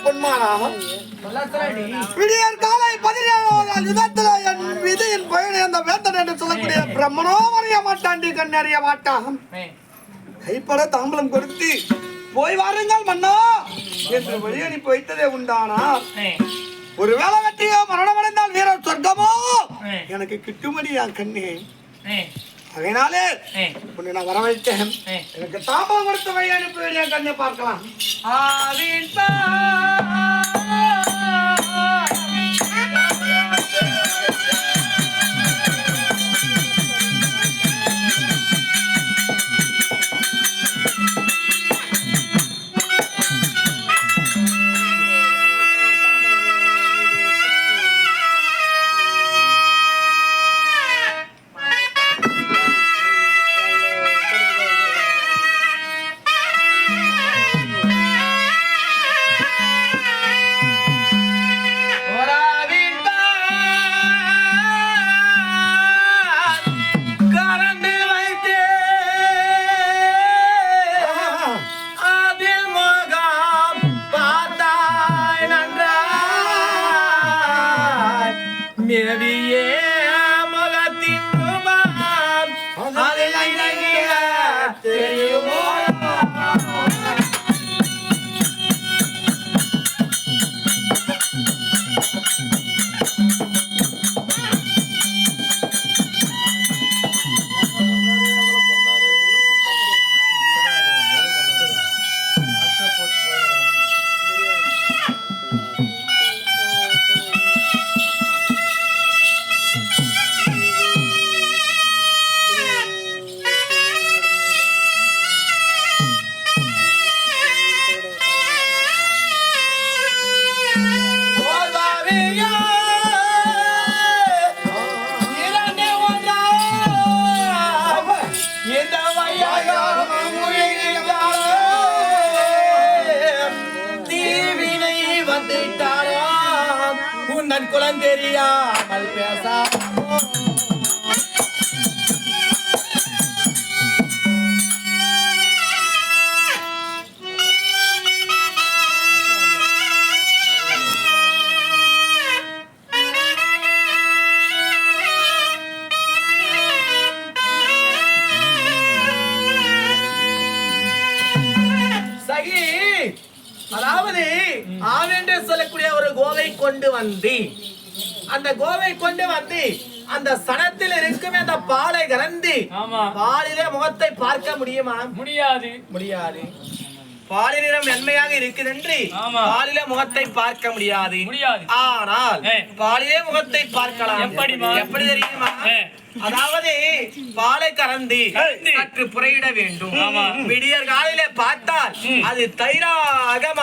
பொன்மானா விடியற் காலை 17 யுதத்துல என் விதியின் பயணி அந்த வேந்தன் என்று சொல்லக்கூடிய பிரம்மனோ அறிய மாட்டாண்டி கண் அறிய மாட்டான் கைப்பட தாம்பலம் கொடுத்து போய் வாருங்கள் மன்னா என்று வழி அனுப்பி வைத்ததே உண்டானா ஒருவேளை வெற்றியோ மரணமடைந்தால் வீர சொர்க்கமோ எனக்கு கிட்டுமடி என் கண்ணே அதனாலே உன்னை நான் வரவழைத்தேன் எனக்கு தாம்பலம் கொடுத்து வழி அனுப்பி என் கண்ணை பார்க்கலாம் குழந்தெரியாமல் பேசாமோ சகி அதாவது ஆவென்று சொல்லக்கூடிய ஒரு கோவை கொண்டு வந்து அந்த கோவை கொண்டு வந்து அந்த சனத்தில் இருக்குமே அந்த பாலை கலந்து பாலிலே முகத்தை பார்க்க முடியுமா? முடியாது. பாலின் நிறம் மென்மையாக இருக்குது என்று பாலிலே முகத்தை பார்க்க முடியாது. ஆனால் பாலிலே முகத்தை பார்க்கலாம். எப்படி தெரியுமா? அதாவது பாலை கறந்து சற்று புறையிட வேண்டும். விடியற் காலையில பார்த்தால் அது தயிராக